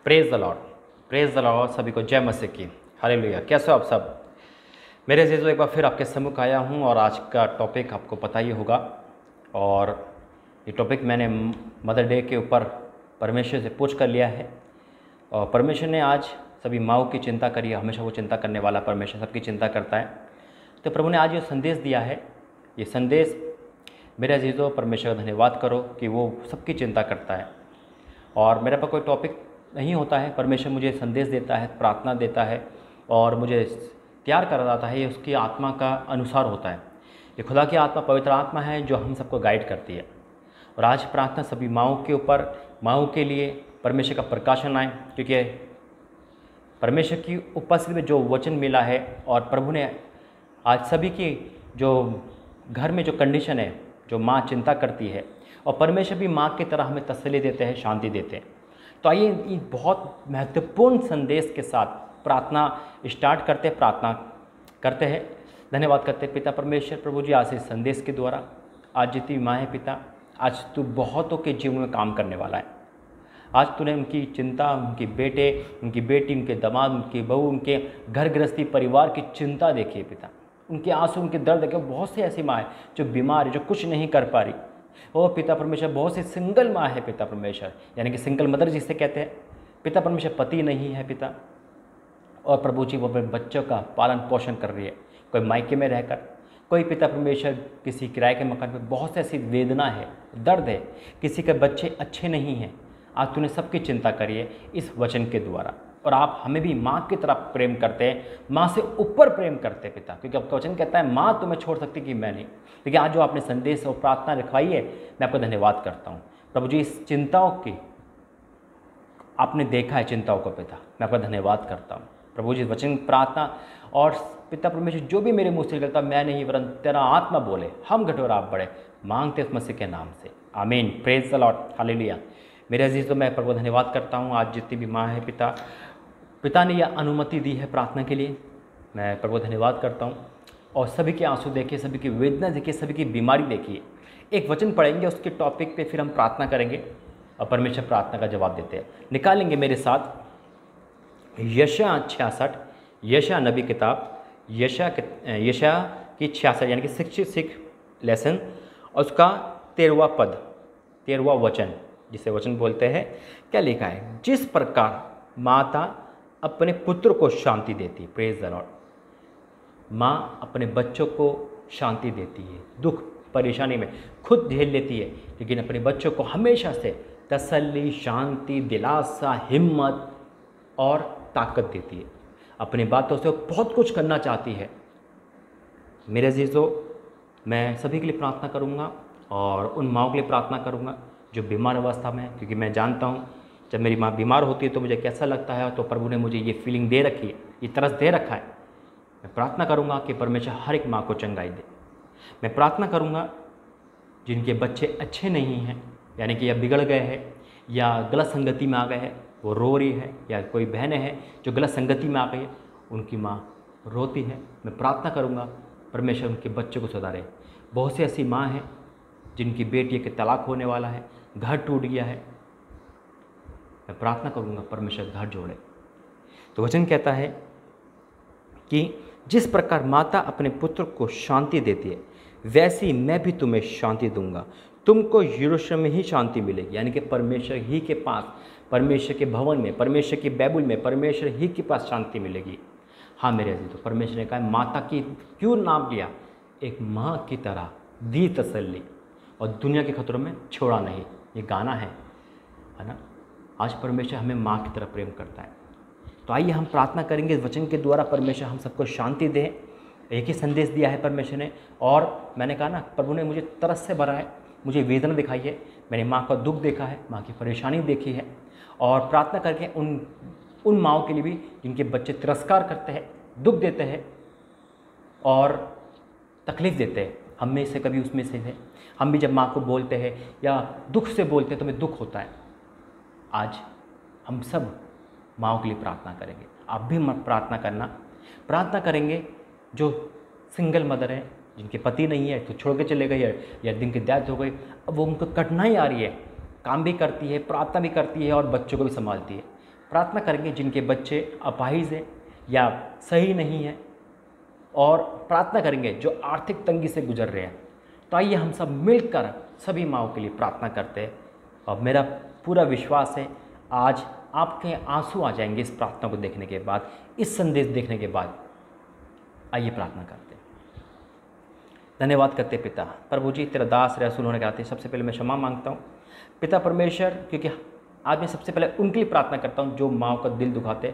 Praise the Lord, praise the Lord. सभी को जय मसीह की, हालेलुया। कैसे हो आप सब? मेरे अजीज़ों, एक बार फिर आपके सम्मुख आया हूँ और आज का टॉपिक आपको पता ही होगा। और ये टॉपिक मैंने मदर डे के ऊपर परमेश्वर से पूछ कर लिया है। और परमेश्वर ने आज सभी माँओं की चिंता करी है। हमेशा वो चिंता करने वाला परमेश्वर सबकी चिंता करता है। तो प्रभु ने आज ये संदेश दिया है। ये संदेश मेरे अजीज़ों, परमेश्वर का धन्यवाद करो कि वो सबकी चिंता करता है। और मेरे पास कोई टॉपिक नहीं होता है, परमेश्वर मुझे संदेश देता है, प्रार्थना देता है और मुझे तैयार कर जाता है। ये उसकी आत्मा का अनुसार होता है। ये खुदा की आत्मा पवित्र आत्मा है जो हम सबको गाइड करती है। और आज प्रार्थना सभी माँओं के ऊपर, माँओं के लिए परमेश्वर का प्रकाशन आए, क्योंकि परमेश्वर की उपस्थिति में जो वचन मिला है और प्रभु ने आज सभी की जो घर में जो कंडीशन है, जो माँ चिंता करती है और परमेश्वर भी माँ की तरह हमें तसल्ली देते हैं, शांति देते हैं। तो आइए इस बहुत महत्वपूर्ण संदेश के साथ प्रार्थना स्टार्ट करते, प्रार्थना करते हैं, धन्यवाद करते हैं। पिता परमेश्वर, प्रभु जी, आज इस संदेश के द्वारा आज जितनी माँ है पिता, आज तू बहुतों के जीवन में काम करने वाला है। आज तूने उनकी चिंता, उनके बेटे, उनकी बेटी, उनके दामाद, उनकी बहू, उनके घर गृहस्थी परिवार की चिंता देखी है पिता। उनके आंसू, उनके दर्द देखे। बहुत सी ऐसी माँ है जो बीमार है, जो कुछ नहीं कर पा रही। ओ पिता परमेश्वर, बहुत सी सिंगल माँ है पिता परमेश्वर, यानी कि सिंगल मदर जिसे कहते हैं। पिता परमेश्वर, पति नहीं है पिता, और प्रभु जी वो अपने बच्चों का पालन पोषण कर रही है। कोई मायके में रहकर, कोई पिता परमेश्वर किसी किराए के मकान में। बहुत सी ऐसी वेदना है, दर्द है, किसी के बच्चे अच्छे नहीं हैं। आज तूने सबकी चिंता करी है इस वचन के द्वारा। और आप हमें भी माँ की तरह प्रेम करते हैं, माँ से ऊपर प्रेम करते हैं पिता, क्योंकि आपका वचन कहता है माँ तुम्हें छोड़ सकती कि मैं नहीं। लेकिन आज जो आपने संदेश और प्रार्थना लिखवाई है, मैं आपका धन्यवाद करता हूँ प्रभु जी। इस चिंताओं की आपने देखा है, चिंताओं को पिता, मैं आपका धन्यवाद करता हूँ प्रभु जी। वचन, प्रार्थना और पिता परमेश्वर जो भी मेरे मुँह से निकलता, मैं नहीं वरन तेरा आत्मा बोले, हम घटे और आप बढ़े, मांगते इस मसीह के नाम से, आमीन। Praise the Lord, hallelujah. मेरे अजीज़, तो मैं प्रभु धन्यवाद करता हूँ। आज जितनी भी माँ है पिता, पिता ने यह अनुमति दी है प्रार्थना के लिए, मैं प्रभु धन्यवाद करता हूँ। और सभी के आंसू देखिए, सभी की वेदना देखिए, सभी की बीमारी देखिए। एक वचन पढ़ेंगे, उसके टॉपिक पे फिर हम प्रार्थना करेंगे और परमेश्वर प्रार्थना का जवाब देते हैं। निकालेंगे मेरे साथ यशायाह 66, यशायाह नबी किताब, यशायाह की 66 यानी कि 66 लेसन, और उसका 13वां पद, 13वां वचन, जिसे वचन बोलते हैं। क्या लिखा है? जिस प्रकार माता अपने पुत्र को शांति देती है, प्रेज द लॉर्ड। माँ अपने बच्चों को शांति देती है, दुख परेशानी में खुद झेल लेती है, लेकिन अपने बच्चों को हमेशा से तसल्ली, शांति, दिलासा, हिम्मत और ताकत देती है। अपनी बातों से बहुत कुछ करना चाहती है। मेरे अजीज़ों, मैं सभी के लिए प्रार्थना करूँगा और उन माँओं के लिए प्रार्थना करूँगा जो बीमार अवस्था में है, क्योंकि मैं जानता हूँ जब मेरी माँ बीमार होती है तो मुझे कैसा लगता है। तो प्रभु ने मुझे ये फीलिंग दे रखी है, ये तरस दे रखा है। मैं प्रार्थना करूँगा कि परमेश्वर हर एक माँ को चंगाई दे। मैं प्रार्थना करूँगा जिनके बच्चे अच्छे नहीं हैं, यानी कि या बिगड़ गए हैं या गलत संगति में आ गए हैं, वो रो रही है, या कोई बहनें हैं जो गलत संगति में आ गई है, उनकी माँ रोती है। मैं प्रार्थना करूँगा परमेश्वर उनके बच्चों को सुधारे। बहुत सी ऐसी माँ हैं जिनकी बेटी के तलाक होने वाला है, घर टूट गया है। मैं प्रार्थना करूँगा परमेश्वर घर जोड़े। तो वचन कहता है कि जिस प्रकार माता अपने पुत्र को शांति देती है, वैसी मैं भी तुम्हें शांति दूंगा। तुमको यरूशलेम में ही शांति मिलेगी, यानी कि परमेश्वर ही के पास, परमेश्वर के भवन में, परमेश्वर की बाइबल में, परमेश्वर ही के पास शांति मिलेगी। हाँ मेरे अजीज़, तो परमेश्वर ने कहा माता की क्यों नाम लिया? एक माँ की तरह दी तसल्ली और दुनिया के खतरों में छोड़ा नहीं। ये गाना है ना। आज परमेश्वर हमें माँ की तरह प्रेम करता है। तो आइए हम प्रार्थना करेंगे इस वचन के द्वारा, परमेश्वर हम सबको शांति दे। एक ही संदेश दिया है परमेश्वर ने, और मैंने कहा ना, प्रभु ने मुझे तरस से भरा है, मुझे वेदना दिखाई है, मैंने माँ का दुख देखा है, माँ की परेशानी देखी है। और प्रार्थना करके उन माँओं के लिए भी जिनके बच्चे तिरस्कार करते हैं, दुख देते हैं और तकलीफ़ देते हैं। हम में से कभी उसमें से है। हम भी जब माँ को बोलते हैं या दुख से बोलते हैं तो हमें दुख होता है। आज हम सब माँओं के लिए प्रार्थना करेंगे। आप भी प्रार्थना करना, प्रार्थना करेंगे जो सिंगल मदर है, जिनके पति नहीं है, तो छोड़ के चले गए या जिनकी डेथ हो गई, अब वो उनको कठिनाई आ रही है, काम भी करती है, प्रार्थना भी करती है और बच्चों को भी संभालती है। प्रार्थना करेंगे जिनके बच्चे अपाहिज हैं या सही नहीं हैं, और प्रार्थना करेंगे जो आर्थिक तंगी से गुजर रहे हैं। तो आइए हम सब मिलकर सभी माँओं के लिए प्रार्थना करते हैं। और मेरा पूरा विश्वास है आज आपके आंसू आ जाएंगे इस प्रार्थना को देखने के बाद, इस संदेश देखने के बाद। आइए प्रार्थना करते हैं। धन्यवाद करते पिता। प्रभु जी, तेरा दास रसूल होने के आते सबसे पहले मैं क्षमा मांगता हूँ पिता परमेश्वर, क्योंकि आज मैं सबसे पहले उनके लिए प्रार्थना करता हूँ जो माँओं का दिल दुखाते।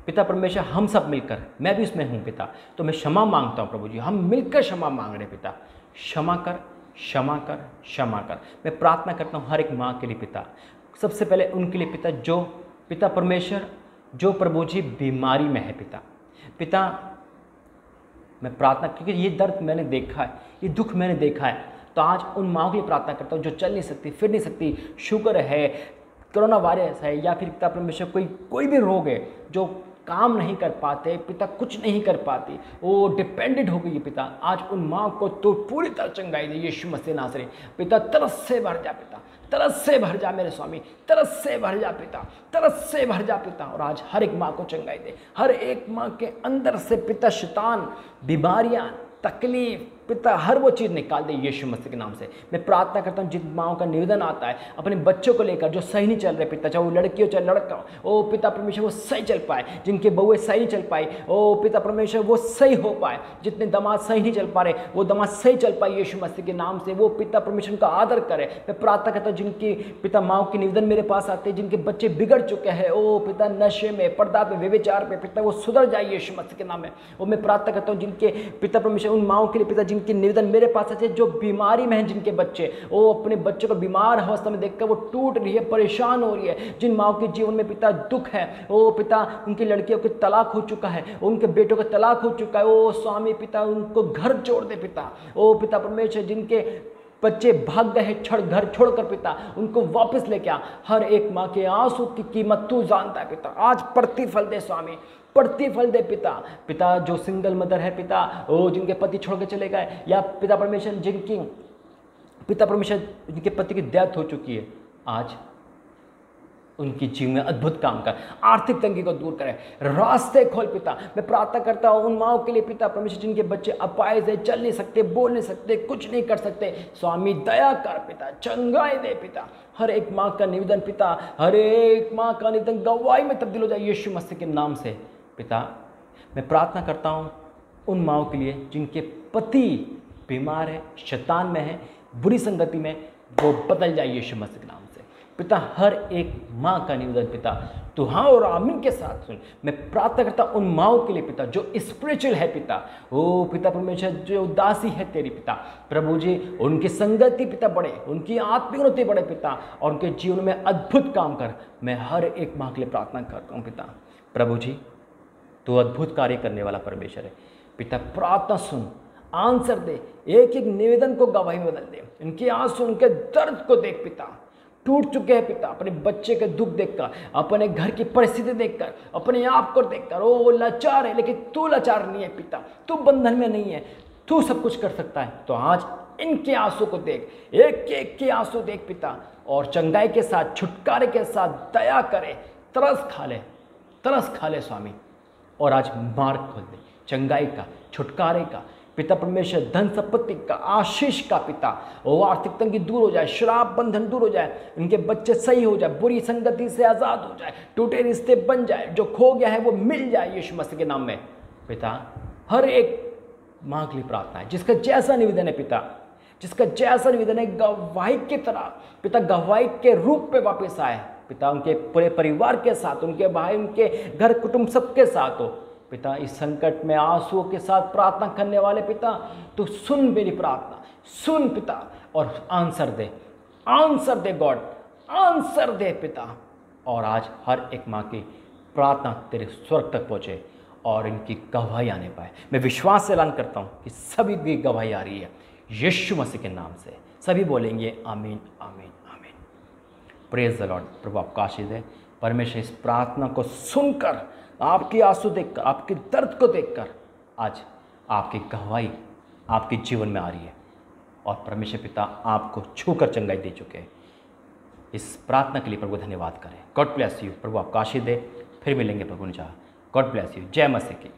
पिता परमेश्वर, हम सब मिलकर, मैं भी उसमें हूँ पिता, तो मैं क्षमा मांगता हूँ प्रभु जी। हम मिलकर क्षमा मांग रहे पिता। क्षमा कर, क्षमा कर, क्षमा कर। मैं प्रार्थना करता हूँ हर एक माँ के लिए पिता, सबसे पहले उनके लिए पिता जो पिता परमेश्वर जो प्रभु जी बीमारी में है पिता। पिता मैं प्रार्थना, क्योंकि ये दर्द मैंने देखा है, ये दुख मैंने देखा है, तो आज उन माँओं के लिए प्रार्थना करता हूँ जो चल नहीं सकती, फिर नहीं सकती, शुगर है, कोरोना वायरस है, या फिर पिता परमेश्वर कोई भी रोग है, जो काम नहीं कर पाते पिता, कुछ नहीं कर पाती, वो डिपेंडेंट हो गई है पिता। आज उन माँ को तो पूरी तरह चंगाई दे यीशु मसीह नासरी। पिता तरस से भर जा पिता, तरस से भर जा मेरे स्वामी, तरस से भर जा पिता, तरस से भर जा पिता। और आज हर एक माँ को चंगाई दे, हर एक माँ के अंदर से पिता शैतान, बीमारियाँ, तकलीफ पिता हर वो चीज़ निकाल दे यीशु मसीह के नाम से। मैं प्रार्थना करता हूँ जिन माँओं का निवेदन आता है अपने बच्चों को लेकर जो सही नहीं चल रहे पिता, चाहे वो लड़की हो चाहे लड़का हो, ओ पिता परमेश्वर वो सही चल पाए, जिनके बहुएं सही नहीं चल पाई, ओ पिता परमेश्वर वो सही हो पाए, जितने दामाद सही नहीं चल पा रहे वो दामाद सही चल पाए यीशु मसीह के नाम से। वो पिता परमेश्वर का आदर करे। मैं प्रार्थना करता हूँ जिनकी पिता माँओं के निवेदन मेरे पास आते हैं, जिनके बच्चे बिगड़ चुके हैं, ओ पिता नशे में, पर्दा पे, व्यभिचार पे, पिता वो सुधर जाए यीशु मसीह के नाम में। वो मैं प्रार्थना करता हूँ जिनके पिता परमेश्वर उन माँओं के लिए पिता जिनके निवेदन मेरे पास आते हैं जो बीमारी में हैं, जिनके बच्चे वो अपने बच्चों को बीमार अवस्था में देखकर वो टूट रही है, परेशान हो रही है, जिन माँओं के जीवन में पिता दुख है, ओ पिता उनकी लड़कियों के तलाक हो चुका है, उनके बेटों का तलाक हो चुका है, ओ स्वामी पिता उनको घर छोड़ दे पिता, ओ पिता परमेश्वर जिनके बच्चे भाग गए हैं घर छोड़कर पिता उनको वापस लेके आ। हर एक माँ के आंसू की कीमत तू जानता है पिता, आज प्रतिफल दे स्वामी, प्रतिफल दे पिता। पिता जो सिंगल मदर है पिता, ओ जिनके पति छोड़ के चले गए, या पिता परमेश्वर जिनकी पिता परमेश्वर जिनके पति की डेथ हो चुकी है, आज उनकी जीवन में अद्भुत काम कर, आर्थिक तंगी को दूर करे, रास्ते खोल पिता। मैं प्रार्थना करता हूँ उन माँओं के लिए पिता परमेश्वर जिनके बच्चे अपाहिज है, चल नहीं सकते, बोल नहीं सकते, कुछ नहीं कर सकते, स्वामी दया कर पिता, चंगाई दे पिता। हर एक माँ का निवेदन पिता, हर एक माँ का निवेदन गवाही में तब्दील हो जाए यीशु मसीह के नाम से पिता। मैं प्रार्थना करता हूँ उन माँओं के लिए जिनके पति बीमार है, शैतान में है, बुरी संगति में, वो बदल जाए यीशु मसीह के नाम से पिता। हर एक माँ का निवेदन पिता तो हाँ और आमीन के साथ सुन। मैं प्रार्थना करता उन माँओं के लिए पिता जो स्पिरिचुअल है पिता, ओ पिता परमेश्वर जो उदासी है तेरी पिता, प्रभु जी उनकी संगति पिता बढ़े, उनकी आत्मिक उन्नति बढ़े पिता, और उनके जीवन में अद्भुत काम कर। मैं हर एक माँ के लिए प्रार्थना करता हूँ पिता। प्रभु जी तो अद्भुत कार्य करने वाला परमेश्वर है पिता, प्रार्थना सुन, आंसर दे, एक एक निवेदन को गवाही में बदल दे। इनके आंसू, उनके दर्द को देख पिता, टूट चुके हैं पिता, अपने बच्चे के दुख देखकर, अपने घर की परिस्थिति देखकर, अपने आप को देखकर, ओ लाचार है, लेकिन तू लाचार नहीं है पिता, तू बंधन में नहीं है, तू सब कुछ कर सकता है। तो आज इनके आंसू को देख, एक एक के आंसू देख पिता, और चंगाई के साथ, छुटकारे के साथ दया करे, तरस खा ले स्वामी। और आज मार्ग खोल दे चंगाई का, छुटकारे का पिता परमेश्वर, धन संपत्ति का, आशीष का पिता। वो आर्थिक तंगी दूर हो जाए, शराब बंधन दूर हो जाए, इनके बच्चे सही हो जाए, बुरी संगति से आज़ाद हो जाए, टूटे रिश्ते बन जाए, जो खो गया है वो मिल जाए यीशु मसीह के नाम में पिता। हर एक माँ के लिए प्रार्थना है जिसका जैसा निवेदन है पिता, जिसका जैसा निवेदन है गवाही की तरह पिता, गवाही के रूप में वापस आए पिता, उनके पूरे परिवार के साथ, उनके भाई, उनके घर कुटुंब सबके साथ हो पिता। इस संकट में आंसुओं के साथ प्रार्थना करने वाले पिता, तो सुन मेरी प्रार्थना, सुन पिता, और आंसर दे गॉड, आंसर दे पिता। और आज हर एक माँ की प्रार्थना तेरे स्वर्ग तक पहुँचे और इनकी गवाही आने पाए। मैं विश्वास से ऐलान करता हूँ कि सभी की गवाही आ रही है यीशु मसीह के नाम से। सभी बोलेंगे आमीन, आमीन, आमीन। Praise the Lord. प्रभु आपका आशीष है। परमेश्वर इस प्रार्थना को सुनकर, आपकी आंसू देखकर, आपके दर्द को देखकर आज आपकी गवाही आपके जीवन में आ रही है, और परमेश्वर पिता आपको छूकर चंगाई दे चुके हैं। इस प्रार्थना के लिए प्रभु धन्यवाद करें। God bless you. प्रभु आपका आशीष दे। फिर मिलेंगे प्रभु ने चाहा। God bless you. जय मसीह की।